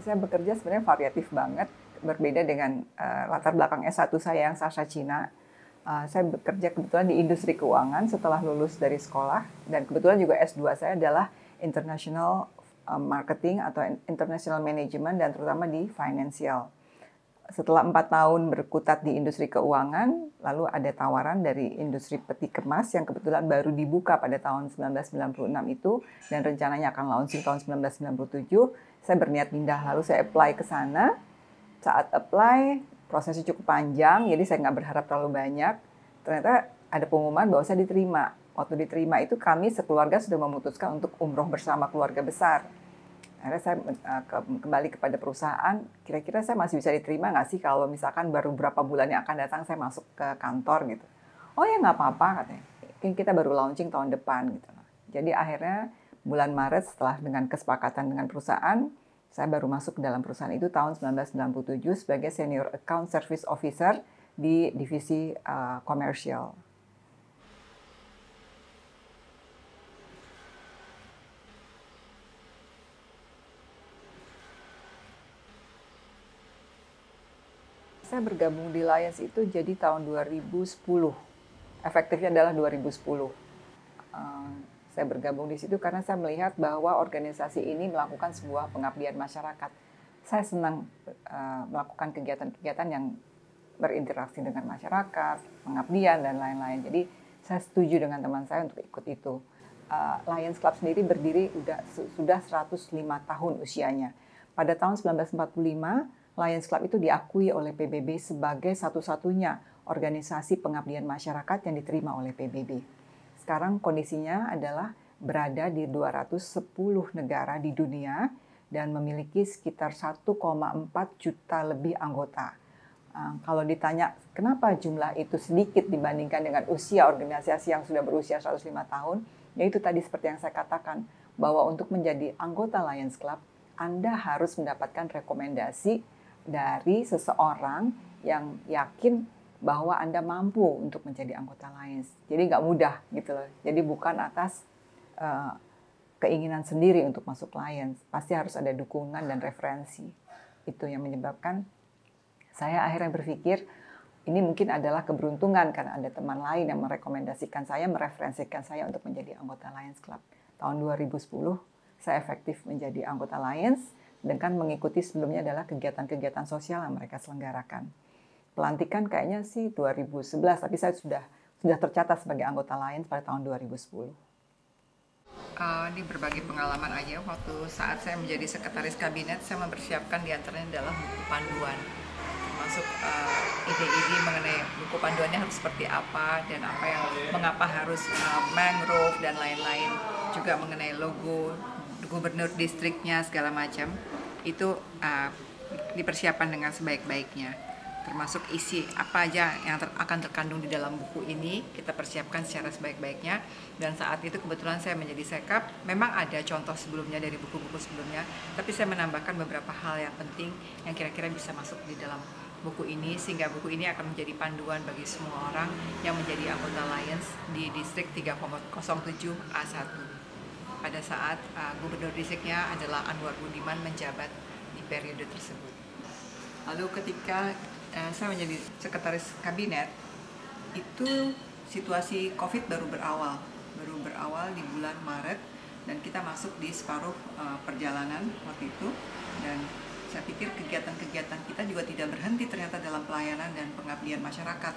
Saya bekerja sebenarnya variatif banget, berbeda dengan latar belakang S1 saya yang sastra Cina. Saya bekerja kebetulan di industri keuangan setelah lulus dari sekolah, dan kebetulan juga S2 saya adalah International Marketing atau International Management, dan terutama di Financial. Setelah 4 tahun berkutat di industri keuangan, lalu ada tawaran dari industri peti kemas yang kebetulan baru dibuka pada tahun 1996 itu, dan rencananya akan launching tahun 1997. Saya berniat pindah, lalu saya apply ke sana. Saat apply, prosesnya cukup panjang, jadi saya nggak berharap terlalu banyak. Ternyata ada pengumuman bahwa saya diterima. Waktu diterima itu kami sekeluarga sudah memutuskan untuk umroh bersama keluarga besar. Akhirnya saya kembali kepada perusahaan, kira-kira saya masih bisa diterima nggak sih kalau misalkan baru berapa bulan yang akan datang saya masuk ke kantor gitu. Oh ya nggak apa-apa katanya, mungkin kita baru launching tahun depan gitu. Jadi akhirnya bulan Maret setelah dengan kesepakatan dengan perusahaan, saya baru masuk ke dalam perusahaan itu tahun 1997 sebagai Senior Account Service Officer di divisi komersial. Saya bergabung di Lions itu jadi tahun 2010. Efektifnya adalah 2010. Saya bergabung di situ karena saya melihat bahwa organisasi ini melakukan sebuah pengabdian masyarakat. Saya senang melakukan kegiatan-kegiatan yang berinteraksi dengan masyarakat, pengabdian, dan lain-lain. Jadi saya setuju dengan teman saya untuk ikut itu. Lions Club sendiri berdiri sudah 105 tahun usianya. Pada tahun 1945, Lions Club itu diakui oleh PBB sebagai satu-satunya organisasi pengabdian masyarakat yang diterima oleh PBB. Sekarang kondisinya adalah berada di 210 negara di dunia dan memiliki sekitar 1,4 juta lebih anggota. Kalau ditanya kenapa jumlah itu sedikit dibandingkan dengan usia organisasi yang sudah berusia 105 tahun, yaitu tadi seperti yang saya katakan, bahwa untuk menjadi anggota Lions Club, Anda harus mendapatkan rekomendasi dari seseorang yang yakin bahwa Anda mampu untuk menjadi anggota Lions. Jadi nggak mudah gitu loh. Jadi bukan atas keinginan sendiri untuk masuk Lions. Pasti harus ada dukungan dan referensi. Itu yang menyebabkan saya akhirnya berpikir ini mungkin adalah keberuntungan karena ada teman lain yang merekomendasikan saya, mereferensikan saya untuk menjadi anggota Lions Club. Tahun 2010 saya efektif menjadi anggota Lions dengan mengikuti sebelumnya adalah kegiatan-kegiatan sosial yang mereka selenggarakan. Pelantikan kayaknya sih 2011, tapi saya sudah tercatat sebagai anggota Lions pada tahun 2010. Ini berbagi pengalaman aja, waktu saat saya menjadi sekretaris kabinet, saya mempersiapkan diantaranya adalah buku panduan, termasuk ide-ide mengenai buku panduannya harus seperti apa, dan apa yang mengapa harus mangrove dan lain-lain, juga mengenai logo gubernur distriknya segala macam, itu dipersiapkan dengan sebaik-baiknya, termasuk isi apa aja yang akan terkandung di dalam buku ini kita persiapkan secara sebaik-baiknya. Dan saat itu kebetulan saya menjadi sekap, memang ada contoh sebelumnya dari buku-buku sebelumnya, tapi saya menambahkan beberapa hal yang penting yang kira-kira bisa masuk di dalam buku ini, sehingga buku ini akan menjadi panduan bagi semua orang yang menjadi anggota Lions di distrik 307 A1 pada saat gubernur distriknya adalah Anwar Budiman menjabat di periode tersebut. Lalu ketika saya menjadi sekretaris kabinet, itu situasi COVID baru berawal di bulan Maret, dan kita masuk di separuh perjalanan waktu itu, dan saya pikir kegiatan-kegiatan kita juga tidak berhenti ternyata dalam pelayanan dan pengabdian masyarakat.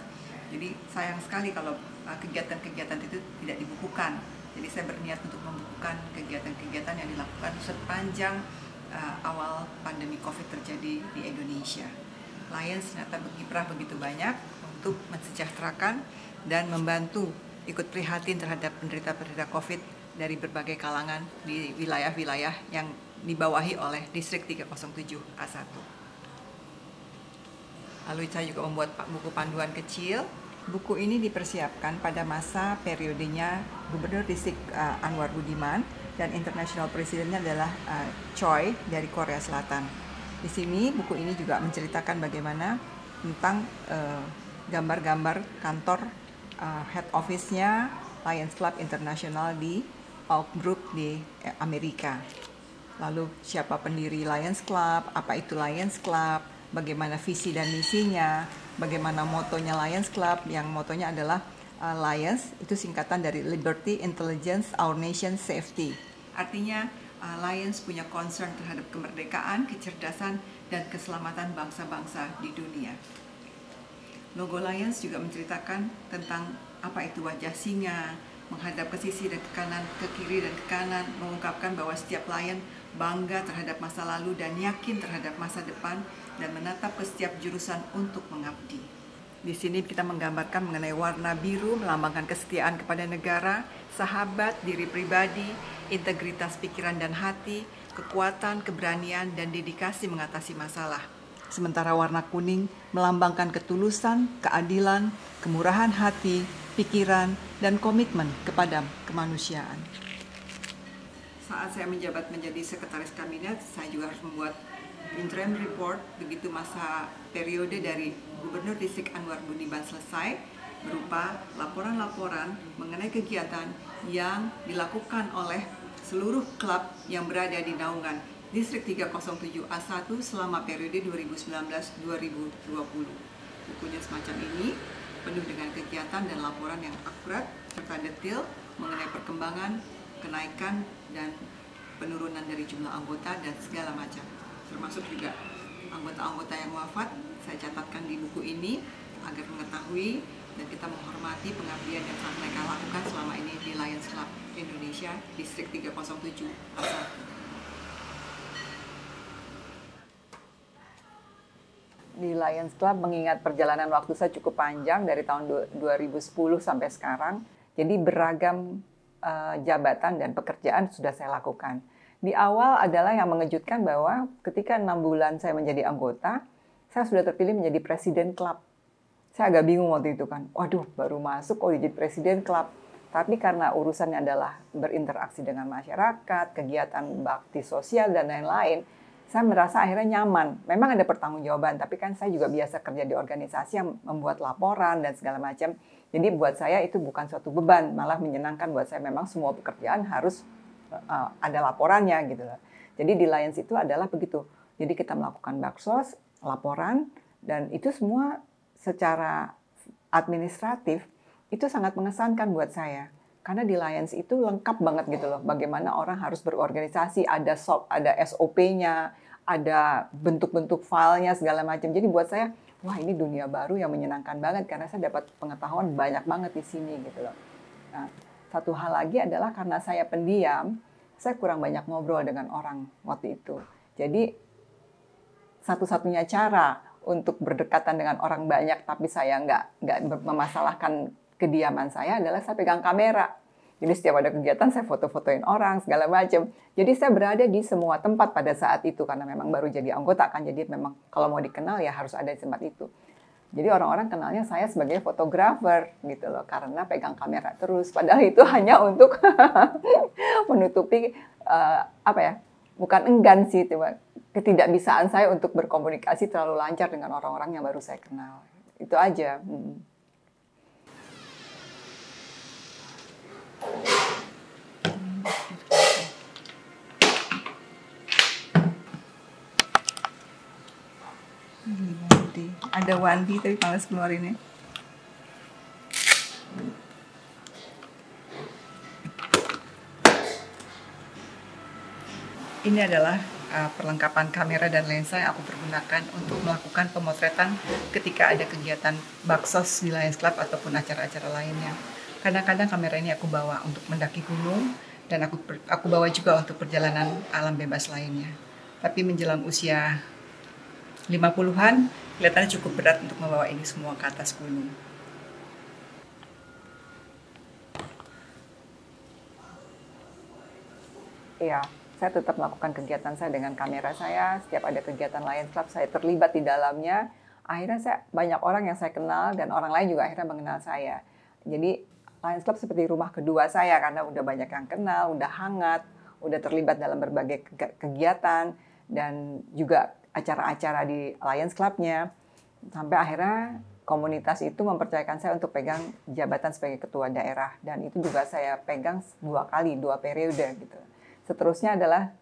Jadi sayang sekali kalau kegiatan-kegiatan itu tidak dibukukan. Jadi saya berniat untuk membukukan kegiatan-kegiatan yang dilakukan sepanjang awal pandemi COVID terjadi di Indonesia. Lions ternyata berkiprah begitu banyak untuk mensejahterakan dan membantu ikut prihatin terhadap penderita-penderita COVID dari berbagai kalangan di wilayah-wilayah yang dibawahi oleh distrik 307 A1. Lalu saya juga membuat buku panduan kecil. Buku ini dipersiapkan pada masa periodenya Gubernur Distrik Anwar Budiman, dan International Presidennya adalah Choi dari Korea Selatan. Di sini buku ini juga menceritakan bagaimana tentang gambar-gambar kantor head office-nya Lions Club International di Oak Brook di Amerika. lalu siapa pendiri Lions Club, apa itu Lions Club, bagaimana visi dan misinya, bagaimana motonya Lions Club, yang motonya adalah Lions, itu singkatan dari Liberty, Intelligence, Our Nation, Safety. Artinya Lions punya concern terhadap kemerdekaan, kecerdasan, dan keselamatan bangsa-bangsa di dunia. Logo Lions juga menceritakan tentang apa itu wajah singa, menghadap ke sisi dan ke kanan, ke kiri dan ke kanan, mengungkapkan bahwa setiap lion bangga terhadap masa lalu dan yakin terhadap masa depan, dan menatap ke setiap jurusan untuk mengabdi. Di sini kita menggambarkan mengenai warna biru melambangkan kesetiaan kepada negara, sahabat, diri pribadi, integritas pikiran dan hati, kekuatan, keberanian, dan dedikasi mengatasi masalah. Sementara warna kuning melambangkan ketulusan, keadilan, kemurahan hati, pikiran, dan komitmen kepada kemanusiaan. Saat saya menjabat menjadi sekretaris kabinet, saya juga harus membuat interim report begitu masa periode dari Gubernur Distrik Anwar Budiman selesai, berupa laporan-laporan mengenai kegiatan yang dilakukan oleh seluruh klub yang berada di naungan Distrik 307A1 selama periode 2019-2020. Bukunya semacam ini, penuh dengan kegiatan dan laporan yang akurat serta detail mengenai perkembangan, kenaikan, dan penurunan dari jumlah anggota dan segala macam. Termasuk juga anggota-anggota yang wafat, saya catatkan di buku ini agar mengetahui dan kita menghormati pengabdian yang telah mereka lakukan selama ini di Lions Club Indonesia Distrik 307A1. Di Lions Club mengingat perjalanan waktu saya cukup panjang dari tahun 2010 sampai sekarang. Jadi beragam jabatan dan pekerjaan sudah saya lakukan. Di awal adalah yang mengejutkan bahwa ketika 6 bulan saya menjadi anggota, saya sudah terpilih menjadi presiden klub. Saya agak bingung waktu itu kan. Waduh, baru masuk jadi presiden klub. Tapi karena urusannya adalah berinteraksi dengan masyarakat, kegiatan bakti sosial dan lain-lain, saya merasa akhirnya nyaman. Memang ada pertanggungjawaban, tapi kan saya juga biasa kerja di organisasi yang membuat laporan dan segala macam. Jadi buat saya itu bukan suatu beban, malah menyenangkan buat saya. Memang semua pekerjaan harus ada laporannya gitu loh. Jadi di Lions itu adalah begitu. Jadi kita melakukan baksos, laporan, dan itu semua secara administratif itu sangat mengesankan buat saya. Karena di Lions itu lengkap banget gitu loh. Bagaimana orang harus berorganisasi, ada SOP-nya, ada bentuk-bentuk filenya segala macam. Jadi buat saya, wah ini dunia baru yang menyenangkan banget karena saya dapat pengetahuan banyak banget di sini gitu loh. Nah, satu hal lagi adalah karena saya pendiam, saya kurang banyak ngobrol dengan orang waktu itu. Jadi satu-satunya cara untuk berdekatan dengan orang banyak tapi saya nggak memasalahkan kediaman saya adalah saya pegang kamera. Jadi setiap ada kegiatan saya foto-fotoin orang segala macam. Jadi saya berada di semua tempat pada saat itu karena memang baru jadi anggota kan. Jadi memang kalau mau dikenal ya harus ada di tempat itu. Jadi orang-orang kenalnya saya sebagai fotografer gitu loh karena pegang kamera terus. Padahal itu hanya untuk menutupi bukan enggan sih, ketidakbisaan saya untuk berkomunikasi terlalu lancar dengan orang-orang yang baru saya kenal. Itu aja. Ada Wandi tapi malas keluarinnya. Ini adalah perlengkapan kamera dan lensa yang aku pergunakan untuk melakukan pemotretan ketika ada kegiatan baksos di Lions Club ataupun acara-acara lainnya. Kadang-kadang kamera ini aku bawa untuk mendaki gunung dan aku bawa juga untuk perjalanan alam bebas lainnya. Tapi menjelang usia 50-an, kelihatannya cukup berat untuk membawa ini semua ke atas gunung. Iya, saya tetap melakukan kegiatan saya dengan kamera saya. Setiap ada kegiatan Lions Club, saya terlibat di dalamnya. Akhirnya banyak orang yang saya kenal dan orang lain juga akhirnya mengenal saya. Jadi Lions Club seperti rumah kedua saya karena udah banyak yang kenal, udah hangat, udah terlibat dalam berbagai kegiatan dan juga acara-acara di Lions Club-nya. Sampai akhirnya komunitas itu mempercayakan saya untuk pegang jabatan sebagai ketua daerah. Dan itu juga saya pegang 2 periode gitu. Seterusnya adalah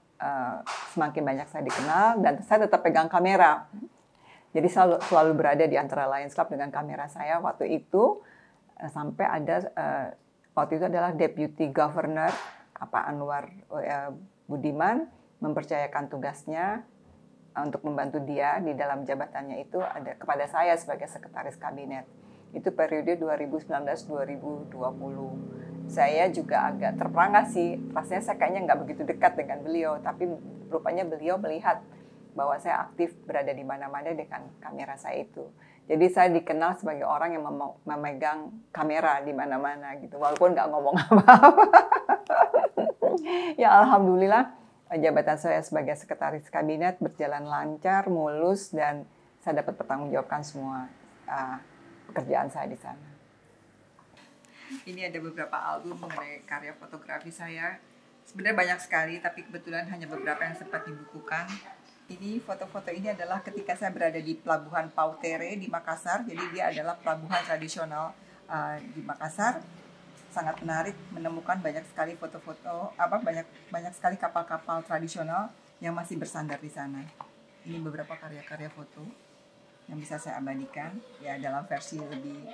semakin banyak saya dikenal dan saya tetap pegang kamera. Jadi selalu berada di antara Lions Club dengan kamera saya waktu itu sampai ada waktu itu adalah Deputy Governor Pak Anwar Budiman mempercayakan tugasnya untuk membantu dia di dalam jabatannya itu ada kepada saya sebagai sekretaris kabinet. Itu periode 2019-2020. Saya juga agak terperangah sih, rasanya saya kayaknya nggak begitu dekat dengan beliau, tapi rupanya beliau melihat bahwa saya aktif berada di mana-mana dengan kamera saya itu. Jadi saya dikenal sebagai orang yang memegang kamera di mana-mana gitu, walaupun nggak ngomong apa-apa. Ya alhamdulillah jabatan saya sebagai sekretaris kabinet berjalan lancar, mulus, dan saya dapat bertanggungjawabkan semua pekerjaan saya di sana. Ini ada beberapa album mengenai karya fotografi saya. Sebenarnya banyak sekali, tapi kebetulan hanya beberapa yang sempat dibukukan. Ini foto-foto ini adalah ketika saya berada di Pelabuhan Pautere di Makassar. Jadi dia adalah pelabuhan tradisional di Makassar. Sangat menarik menemukan banyak sekali foto-foto, banyak sekali kapal-kapal tradisional yang masih bersandar di sana. Ini beberapa karya-karya foto yang bisa saya abadikan ya dalam versi lebih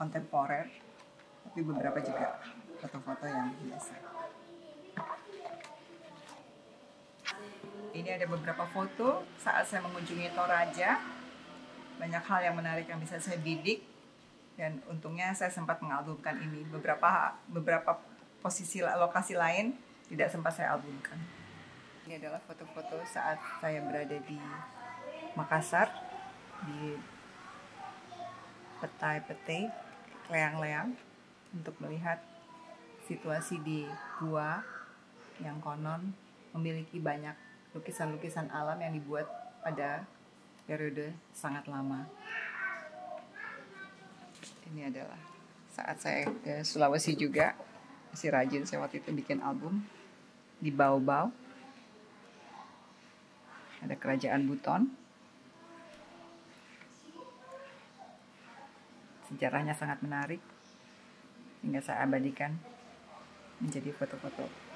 kontemporer, tapi beberapa juga foto-foto yang biasa. Ini ada beberapa foto saat saya mengunjungi Toraja. Banyak hal yang menarik yang bisa saya bidik. Dan untungnya saya sempat mengalbumkan ini. Beberapa posisi lokasi lain tidak sempat saya albumkan. Ini adalah foto-foto saat saya berada di Makassar. Di petai-petai, leang-leang. Untuk melihat situasi di gua yang konon memiliki banyak lukisan-lukisan alam yang dibuat pada periode sangat lama. Ini adalah saat saya ke Sulawesi juga, masih rajin saya waktu itu bikin album di Bau-Bau. Ada Kerajaan Buton. Sejarahnya sangat menarik, sehingga saya abadikan menjadi foto-foto.